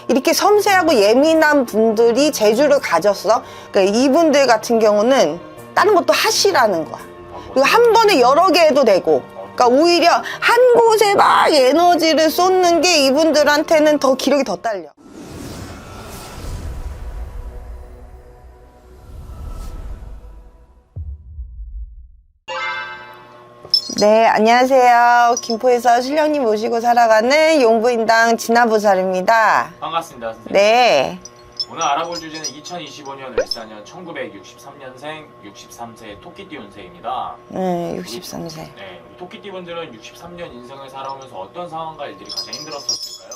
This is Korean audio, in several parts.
이렇게 섬세하고 예민한 분들이 재주를 가졌어. 그러니까 이분들 같은 경우는 다른 것도 하시라는 거야. 그리고 한 번에 여러 개 해도 되고, 그러니까 오히려 한 곳에 막 에너지를 쏟는 게 이분들한테는 더 기력이 더 딸려. 네, 안녕하세요. 김포에서 신령님 모시고 살아가는 용부인당 진화보살입니다. 반갑습니다, 선생님. 네. 오늘 알아볼 주제는 2025년 을사년 1963년생 63세 토끼띠 운세입니다. 63세. 네, 우리 토끼띠 분들은 63년 인생을 살아오면서 어떤 상황과 일들이 가장 힘들었을까요?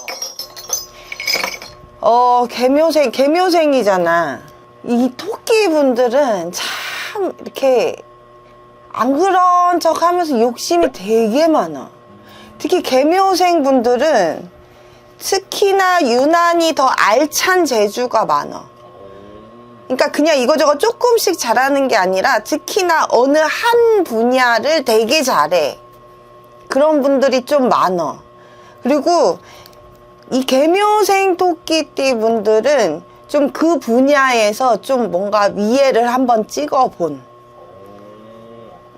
개묘생이잖아. 이 토끼분들은 참 이렇게 안 그런 척 하면서 욕심이 되게 많아. 특히 개묘생 분들은 특히나 유난히 더 알찬 재주가 많아. 그러니까 그냥 이거저거 조금씩 잘하는 게 아니라 특히나 어느 한 분야를 되게 잘해. 그런 분들이 좀 많아. 그리고 이 개묘생 토끼띠 분들은 좀 그 분야에서 좀 뭔가 위에를 한번 찍어본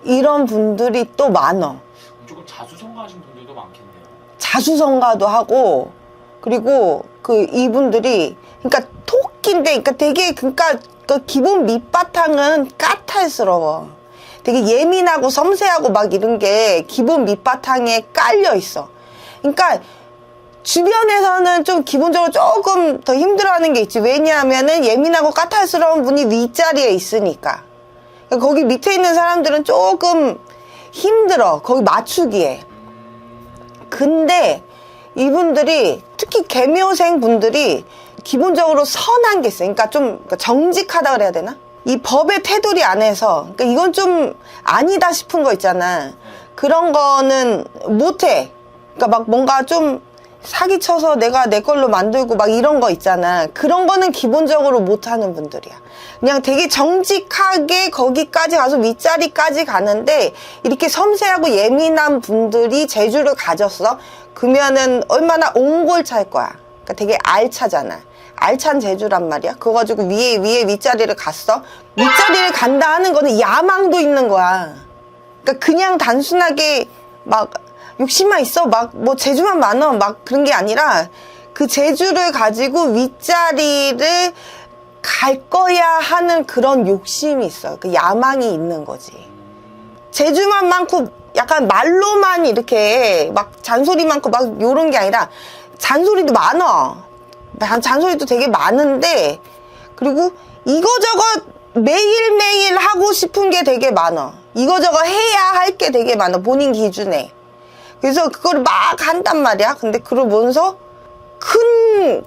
이런 분들이 또 많아. 조금 자수성가하신 분들도 많겠네요. 자수성가도 하고, 그리고 이분들이, 그러니까 토끼인데, 그러니까 되게, 그러니까 그 기본 밑바탕은 까탈스러워. 되게 예민하고 섬세하고 막 이런 게 기본 밑바탕에 깔려 있어. 그러니까 주변에서는 좀 기본적으로 조금 더 힘들어하는 게 있지. 왜냐하면은 예민하고 까탈스러운 분이 윗자리에 있으니까. 거기 밑에 있는 사람들은 조금 힘들어. 거기 맞추기에. 근데 이분들이, 특히 개묘생 분들이 기본적으로 선한 게 있어요. 그러니까 좀 정직하다 그래야 되나? 이 법의 테두리 안에서, 그러니까 이건 좀 아니다 싶은 거 있잖아. 그런 거는 못해. 그러니까 막 뭔가 좀 사기쳐서 내가 내 걸로 만들고 막 이런 거 있잖아. 그런 거는 기본적으로 못하는 분들이야. 그냥 되게 정직하게 거기까지 가서 윗자리까지 가는데 이렇게 섬세하고 예민한 분들이 재주를 가졌어. 그러면은 얼마나 옹골차일 거야. 그러니까 되게 알차잖아. 알찬 재주란 말이야. 그거 가지고 위에 윗자리를 갔어. 윗자리를 간다 하는 거는 야망도 있는 거야. 그러니까 그냥 단순하게 막 욕심만 있어. 막 뭐 재주만 많아. 막 그런 게 아니라 그 재주를 가지고 윗자리를 갈 거야 하는 그런 욕심이 있어요. 그 야망이 있는 거지. 재주만 많고 약간 말로만 이렇게 막 잔소리 많고 막 요런 게 아니라 잔소리도 많아. 잔소리도 되게 많은데, 그리고 이거저거 매일매일 하고 싶은 게 되게 많아. 이거저거 해야 할 게 되게 많아. 본인 기준에. 그래서 그걸 막 한단 말이야. 근데 그러면서 큰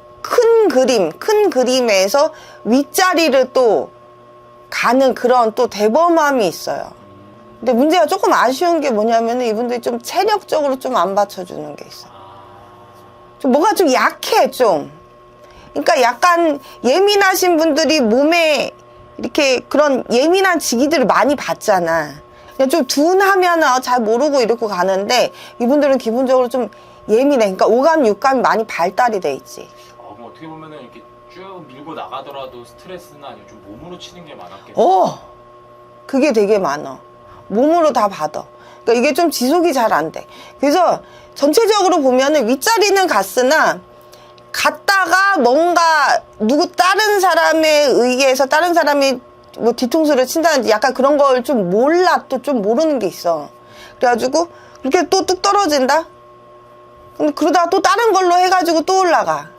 그림에서 윗자리를 또 가는 그런 또 대범함이 있어요. 근데 문제가 조금 아쉬운 게 뭐냐면은 이분들이 좀 체력적으로 좀 안 받쳐주는 게 있어. 좀 뭐가 좀 약해, 좀. 그러니까 약간 예민하신 분들이 몸에 이렇게 그런 예민한 지기들을 많이 받잖아. 그냥 좀 둔하면 잘 모르고 이러고 가는데 이분들은 기본적으로 좀 예민해. 그러니까 오감, 육감이 많이 발달이 돼 있지. 그럼 어떻게 보면은 이렇게 쭉 밀고 나가더라도 스트레스나 아니면 좀 몸으로 치는 게 많았겠네요. 그게 되게 많아. 몸으로 다 받아. 그러니까 이게 좀 지속이 잘 안 돼. 그래서 전체적으로 보면은 윗자리는 갔으나 갔다가 뭔가 다른 사람에 의해서 다른 사람이 뭐 뒤통수를 친다든지 약간 그런 걸 좀 몰라. 또 좀 모르는 게 있어. 그래가지고 이렇게 또 뚝 떨어진다? 근데 그러다가 또 다른 걸로 해가지고 또 올라가.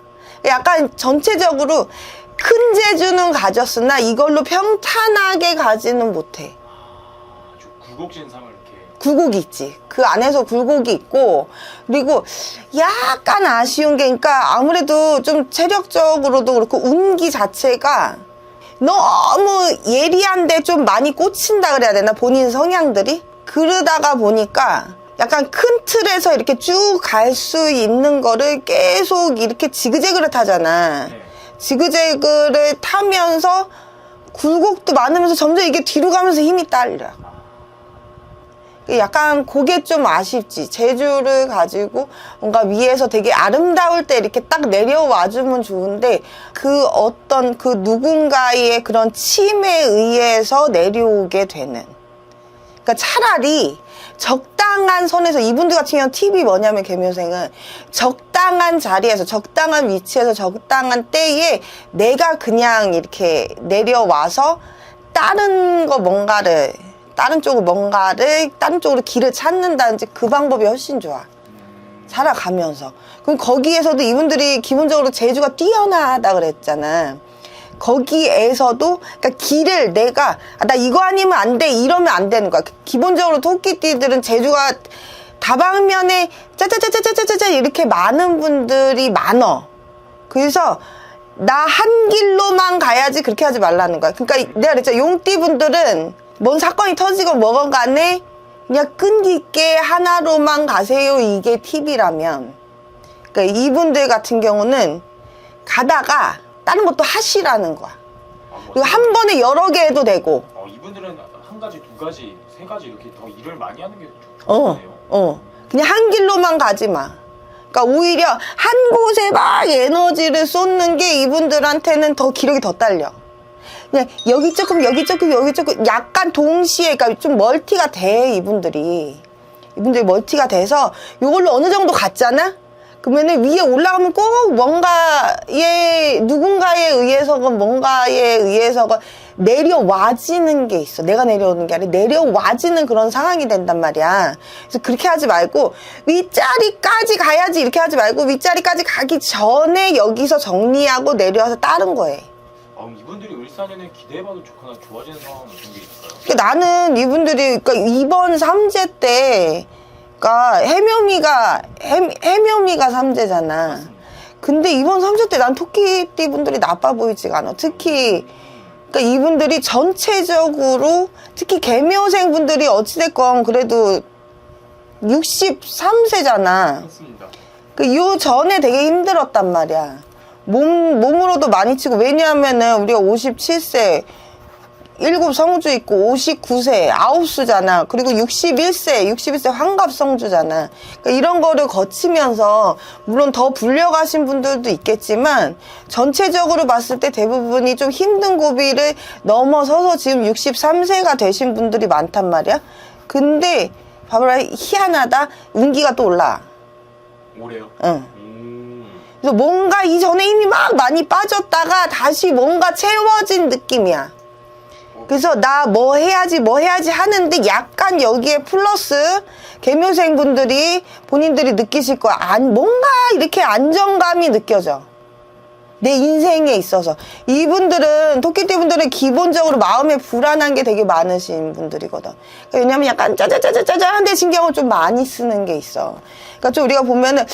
약간 전체적으로 큰 재주는 가졌으나 이걸로 평탄하게 가지는 못해. 아주 굴곡진상을 이렇게. 굴곡이 있지. 그 안에서 굴곡이 있고, 그리고 약간 아쉬운 게, 그러니까 아무래도 좀 체력적으로도 그렇고 운기 자체가 너무 예리한데 좀 많이 꽂힌다 그래야 되나? 본인 성향들이? 그러다가 보니까 약간 큰 틀에서 이렇게 쭉 갈 수 있는 거를 계속 이렇게 지그재그를 타잖아. 네. 지그재그를 타면서 굴곡도 많으면서 점점 이게 뒤로 가면서 힘이 딸려. 약간 그게 좀 아쉽지. 제주를 가지고 뭔가 위에서 되게 아름다울 때 이렇게 딱 내려와주면 좋은데 그 어떤 그 누군가의 그런 침에 의해서 내려오게 되는. 그러니까 차라리 적당한 선에서 이분들 같은 경우는 팁이 뭐냐면 개묘생은 적당한 자리에서 적당한 위치에서 적당한 때에 내가 그냥 이렇게 내려와서 다른 쪽으로 길을 찾는다든지 그 방법이 훨씬 좋아. 살아가면서. 그럼 거기에서도 이분들이 기본적으로 재주가 뛰어나다 그랬잖아. 거기에서도 그러니까 길을 내가 나 이거 아니면 안 돼 이러면 안 되는 거야. 기본적으로 토끼띠들은 재주가 다방면에 짜짜짜짜짜짜짜 이렇게 많은 분들이 많어. 그래서 나 한 길로만 가야지 그렇게 하지 말라는 거야. 그러니까 내가 그랬잖아. 용띠 분들은 뭔 사건이 터지건 뭐건 간에 그냥 끈기 있게 하나로만 가세요. 이게 팁이라면. 그러니까 이분들 같은 경우는 가다가 다른 것도 하시라는 거야. 그리고 한 번에 여러 개 해도 되고. 이분들은 한 가지, 두 가지, 세 가지 이렇게 더 일을 많이 하는 게 좋네요. 그냥 한 길로만 가지 마. 그러니까 오히려 한 곳에 막 에너지를 쏟는 게 이분들한테는 더 기력이 더 딸려. 그냥 여기 조금 약간 동시에 그러니까 좀 멀티가 돼 이분들이 멀티가 돼서 이걸로 어느 정도 갔잖아? 그러면은 위에 올라가면 꼭 누군가에 의해서건 내려와지는 게 있어. 내가 내려오는 게 아니라 내려와지는 그런 상황이 된단 말이야. 그래서 그렇게 하지 말고 윗자리까지 가야지 이렇게 하지 말고 윗자리까지 가기 전에 여기서 정리하고 내려와서 다른 거에. 이분들이 울산에는 기대해봐도 좋거나 좋아지는 상황 같은 게 있어요? 그러니까 나는 이분들이 그러니까 이번 삼재 때 그러니까 해묘미가 삼재잖아. 근데 이번 삼재 때 난 토끼띠 분들이 나빠 보이지가 않아. 특히 그러니까 이분들이 전체적으로 특히 개묘생 분들이 어찌됐건 그래도 63세잖아. 맞습니다. 요 전에 되게 힘들었단 말이야. 몸으로도 많이 치고, 왜냐하면은 우리가 57세, 7성주 있고 59세, 9수잖아. 그리고 61세 환갑성주잖아. 그러니까 이런 거를 거치면서, 물론 더 불려가신 분들도 있겠지만, 전체적으로 봤을 때 대부분이 좀 힘든 고비를 넘어서서 지금 63세가 되신 분들이 많단 말이야. 근데, 봐봐라, 희한하다. 운기가 또 올라. 올해요? 응. 그래서 뭔가 이전에 힘이 막 많이 빠졌다가 다시 뭔가 채워진 느낌이야. 그래서 나 뭐 해야지 하는데 약간 여기에 플러스 개묘생 분들이 본인들이 느끼실 거야. 뭔가 이렇게 안정감이 느껴져. 내 인생에 있어서. 이분들은, 토끼띠 분들은 기본적으로 마음에 불안한 게 되게 많으신 분들이거든. 그러니까 왜냐면 약간 짜자짜자짜자한데 신경을 좀 많이 쓰는 게 있어. 그러니까 좀 우리가 보면은,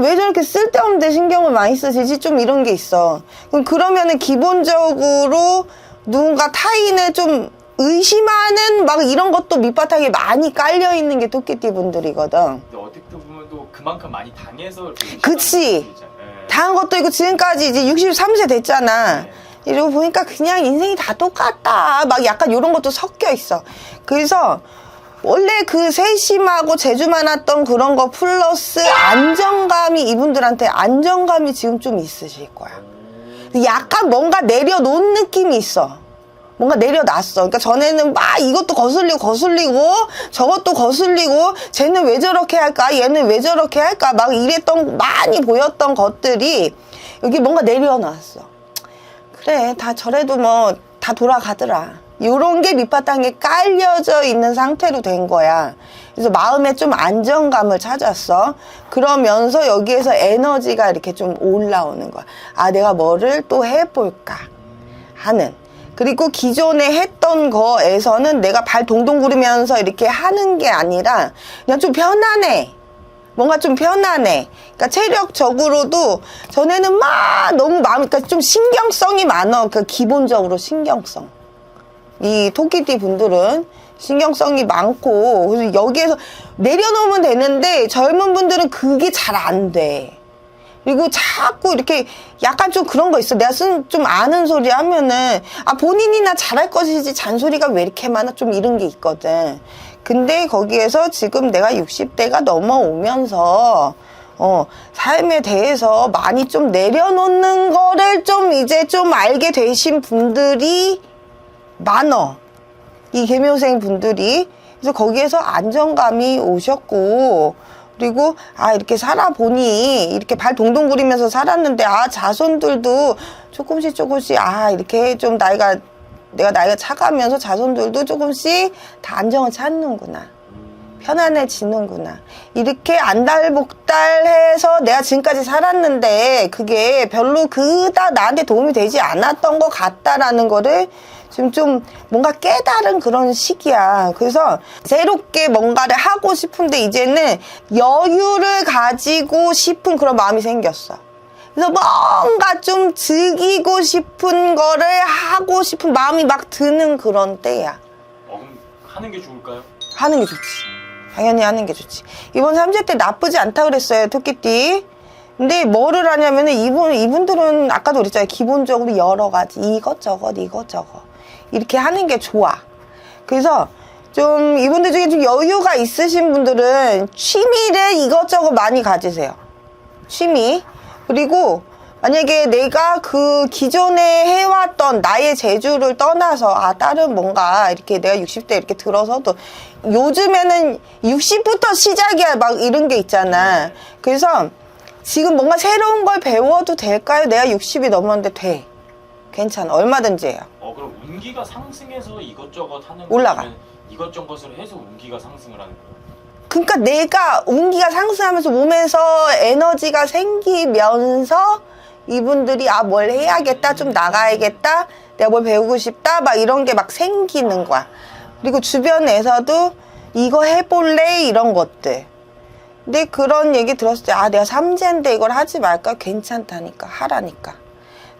왜 저렇게 쓸데없는데 신경을 많이 쓰시지? 좀 이런 게 있어. 그러면은 기본적으로 누군가 타인을 좀 의심하는 막 이런 것도 밑바탕에 많이 깔려있는 게 토끼띠 분들이거든. 근데 어떻게 보면 또 그만큼 많이 당해서 그치. 당한 것도 있고 지금까지 이제 63세 됐잖아. 이러고 보니까 그냥 인생이 다 똑같다. 막 약간 이런 것도 섞여 있어. 그래서 원래 그 세심하고 재주 많았던 그런 거 플러스 안정감이 이분들한테 안정감이 지금 좀 있으실 거야. 약간 뭔가 내려놓은 느낌이 있어. 뭔가 내려놨어. 그러니까 전에는 막 이것도 거슬리고 저것도 거슬리고 쟤는 왜 저렇게 할까? 얘는 왜 저렇게 할까? 막 이랬던 많이 보였던 것들이 여기 뭔가 내려놨어. 그래, 다 저래도 뭐 다 돌아가더라. 요런 게 밑바탕에 깔려져 있는 상태로 된 거야. 그래서 마음에 좀 안정감을 찾았어. 그러면서 여기에서 에너지가 이렇게 좀 올라오는 거야. 내가 뭐를 또 해볼까 하는. 그리고 기존에 했던 거에서는 내가 발 동동 구르면서 이렇게 하는 게 아니라 그냥 좀 편안해. 뭔가 좀 편안해. 그러니까 체력적으로도 전에는 막 너무 그러니까 좀 신경성이 많아. 그 기본적으로 신경성. 이 토끼띠 분들은 신경성이 많고, 그래서 여기에서 내려놓으면 되는데 젊은 분들은 그게 잘 안 돼. 그리고 자꾸 이렇게 약간 좀 그런 거 있어. 내가 좀 아는 소리 하면은 본인이나 잘할 것이지 잔소리가 왜 이렇게 많아? 좀 이런 게 있거든. 근데 거기에서 지금 내가 60대가 넘어오면서 삶에 대해서 많이 좀 내려놓는 거를 좀 이제 좀 알게 되신 분들이 많어. 이 개묘생 분들이. 그래서 거기에서 안정감이 오셨고, 그리고 이렇게 살아보니 이렇게 발 동동 구리면서 살았는데 자손들도 조금씩 이렇게 좀 내가 나이가 차가면서 자손들도 조금씩 다 안정을 찾는구나. 편안해지는구나. 이렇게 안달복달해서 내가 지금까지 살았는데 그게 별로 그닥 나한테 도움이 되지 않았던 것 같다라는 거를 지금 좀 뭔가 깨달은 그런 시기야. 그래서 새롭게 뭔가를 하고 싶은데 이제는 여유를 가지고 싶은 그런 마음이 생겼어. 그래서 뭔가 좀 즐기고 싶은 거를 하고 싶은 마음이 막 드는 그런 때야. 그럼 하는 게 좋을까요? 하는 게 좋지. 당연히 하는 게 좋지. 이번 3세 때 나쁘지 않다 그랬어요, 토끼띠. 근데 뭐를 하냐면은 이분들은 아까도 그랬잖아요. 기본적으로 여러 가지 이것저것 이렇게 하는 게 좋아. 그래서 좀 이분들 중에 좀 여유가 있으신 분들은 취미를 이것저것 많이 가지세요. 취미. 그리고 만약에 내가 그 기존에 해왔던 나의 재주를 떠나서 다른 뭔가 이렇게 내가 60대 이렇게 들어서도 요즘에는 60부터 시작이야 막 이런 게 있잖아. 그래서 지금 뭔가 새로운 걸 배워도 될까요? 내가 60이 넘었는데 돼. 괜찮아. 얼마든지 해요. 그럼 운기가 상승해서 이것저것 하는 올라가. 거면 이것저것을 해서 운기가 상승을 하는 거예요? 그러니까 내가 운기가 상승하면서 몸에서 에너지가 생기면서 이분들이 뭘 해야겠다, 좀 나가야겠다, 내가 뭘 배우고 싶다, 막 이런 게 막 생기는 거야. 그리고 주변에서도 이거 해볼래? 이런 것들. 근데 그런 얘기 들었을 때 내가 3세인데 이걸 하지 말까? 괜찮다니까, 하라니까.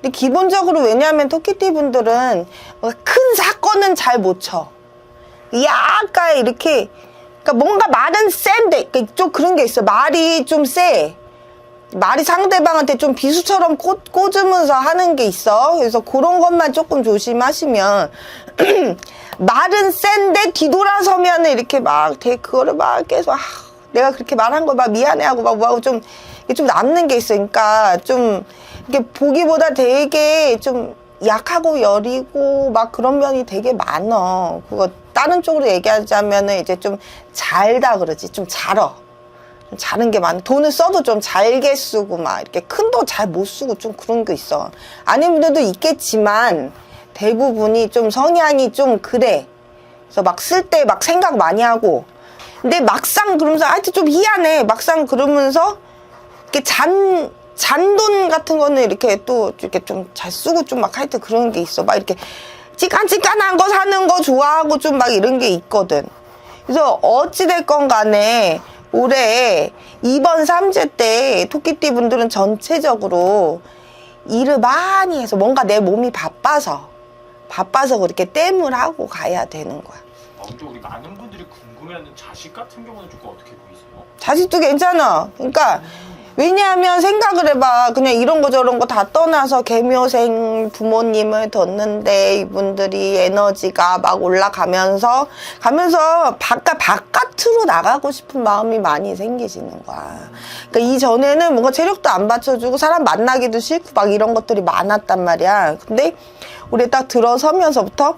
근데 기본적으로 왜냐하면 토끼띠 분들은 큰 사건은 잘 못 쳐. 약간 이렇게 그러니까 뭔가 말은 센데 그러니까 좀 그런 게 있어. 말이 좀 세. 말이 상대방한테 좀 비수처럼 꽂으면서 하는 게 있어. 그래서 그런 것만 조금 조심하시면 말은 센데 뒤돌아서면 이렇게 막 되게 그거를 막 계속 내가 그렇게 말한 거 막 미안해하고 막 뭐하고 좀 남는 게 있어. 그러니까 좀 이렇게 보기보다 되게 좀 약하고 여리고 막 그런 면이 되게 많어. 그거 다른 쪽으로 얘기하자면은 이제 좀 잘다 그러지. 좀 잘어. 좀 잘한 게 많아. 돈을 써도 좀 잘게 쓰고 막 이렇게 큰 돈 잘 못 쓰고 좀 그런 게 있어. 아닌 분들도 있겠지만 대부분이 좀 성향이 좀 그래. 그래서 막 쓸 때 막 생각 많이 하고. 근데 막상 그러면서 하여튼 좀 희한해. 막상 그러면서 이렇게 잔돈 같은 거는 이렇게 또 이렇게 좀 잘 쓰고 좀 막 하여튼 그런 게 있어. 막 이렇게 찌깐찌깐한 거 사는 거 좋아하고 좀 막 이런 게 있거든. 그래서 어찌됐건 간에 올해 이번 3세 때 토끼띠 분들은 전체적으로 일을 많이 해서 뭔가 내 몸이 바빠서 그렇게 땜을 하고 가야 되는 거야. 근데 우리 많은 분들이 궁금해하는 자식 같은 경우는 조금 어떻게 보이세요? 자식도 괜찮아. 그러니까 왜냐하면 생각을 해봐. 그냥 이런 거 저런 거 다 떠나서 개묘생 부모님을 뒀는데 이분들이 에너지가 막 올라가면서 바깥으로 나가고 싶은 마음이 많이 생기시는 거야. 그러니까 이전에는 뭔가 체력도 안 받쳐주고 사람 만나기도 싫고 막 이런 것들이 많았단 말이야. 근데 우리 딱 들어서면서부터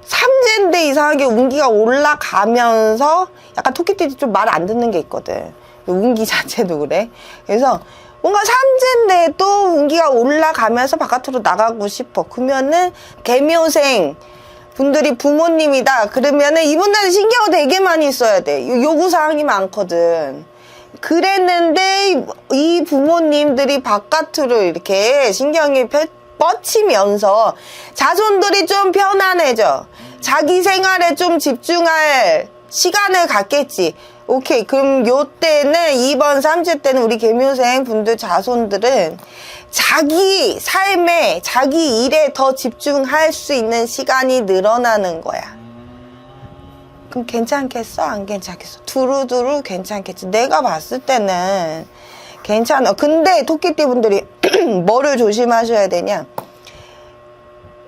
3세인데 이상하게 운기가 올라가면서 약간 토끼띠들이 좀 말 안 듣는 게 있거든. 운기 자체도 그래. 그래서 뭔가 3세인데 또 운기가 올라가면서 바깥으로 나가고 싶어. 그러면은 개묘생 분들이 부모님이다. 그러면은 이분들은 신경을 되게 많이 써야 돼. 요구사항이 많거든. 그랬는데 이 부모님들이 바깥으로 이렇게 신경이 뻗치면서 자손들이 좀 편안해져. 자기 생활에 좀 집중할 시간을 갖겠지. 오케이. 그럼 요때는 이번 3세 때는 우리 개묘생 분들 자손들은 자기 삶에 자기 일에 더 집중할 수 있는 시간이 늘어나는 거야. 그럼 괜찮겠어? 안 괜찮겠어? 두루두루 괜찮겠지. 내가 봤을 때는 괜찮아. 근데 토끼띠 분들이 뭐를 조심하셔야 되냐?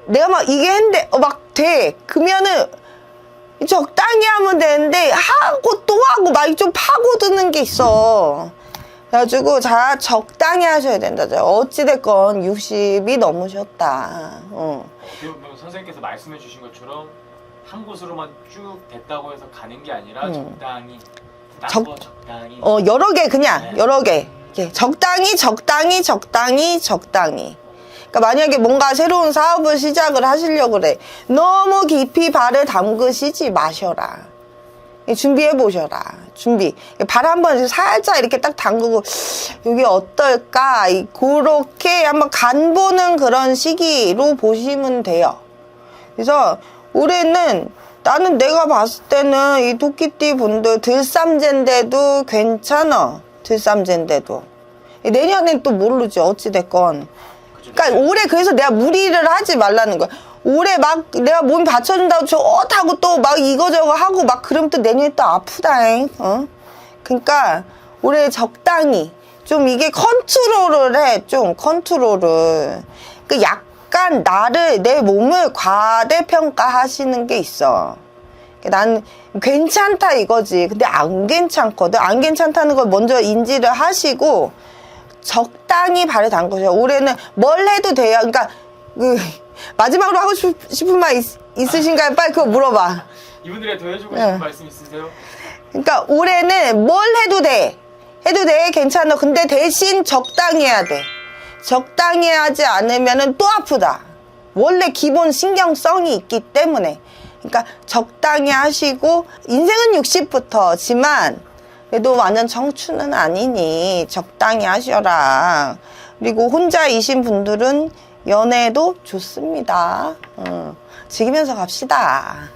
내가 막 이게 했는데 막 돼. 그러면은 적당히 하면 되는데 하고 또 하고 막 좀 파고드는 게 있어. 그래가지고 자 적당히 하셔야 된다. 어찌됐건 60이 넘으셨다. 어떻게 보면 선생님께서 말씀해 주신 것처럼 한 곳으로만 쭉 됐다고 해서 가는 게 아니라 적당히 적당히 여러 개 그냥 네. 여러 개 이렇게 적당히. 그러니까 만약에 뭔가 새로운 사업을 시작을 하시려고 그래. 너무 깊이 발을 담그시지 마셔라. 준비해 보셔라. 준비. 발 한번 살짝 이렇게 딱 담그고 여기 어떨까? 그렇게 한번 간 보는 그런 시기로 보시면 돼요. 그래서 올해는 나는 내가 봤을 때는 이 토끼띠 분들 들쌈젠데도 괜찮아. 들쌈젠데도. 내년엔 또 모르지. 어찌됐건. 그러니까 올해 그래서 내가 무리를 하지 말라는 거야. 올해 막 내가 몸이 받쳐준다고 좋다고 또 막 이거저거 하고 막 그러면 또 내년에 또 아프다잉. 그러니까 올해 적당히 좀 이게 컨트롤을 해. 좀 컨트롤을. 그 약간 내 몸을 과대평가하시는 게 있어. 난 괜찮다 이거지. 근데 안 괜찮거든. 안 괜찮다는 걸 먼저 인지를 하시고 적당히 발을 담그셔요. 올해는 뭘 해도 돼요. 그러니까 마지막으로 하고 싶은 말 있으신가요? 빨리 그거 물어봐. 이분들이 더 해주고 싶은 말씀 있으세요? 그러니까 올해는 뭘 해도 돼. 괜찮아. 근데 대신 적당히 해야 돼. 적당히 하지 않으면 또 아프다. 원래 기본 신경성이 있기 때문에. 그러니까 적당히 하시고 인생은 60부터지만 그래도 완전 청춘은 아니니 적당히 하셔라. 그리고 혼자이신 분들은 연애도 좋습니다. 즐기면서 갑시다.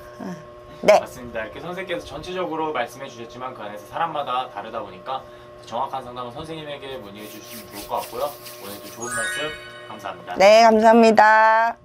네. 맞습니다. 이렇게 선생님께서 전체적으로 말씀해 주셨지만 그 안에서 사람마다 다르다 보니까 정확한 상담은 선생님에게 문의해 주시면 좋을 것 같고요. 오늘도 좋은 말씀 감사합니다. 네, 감사합니다.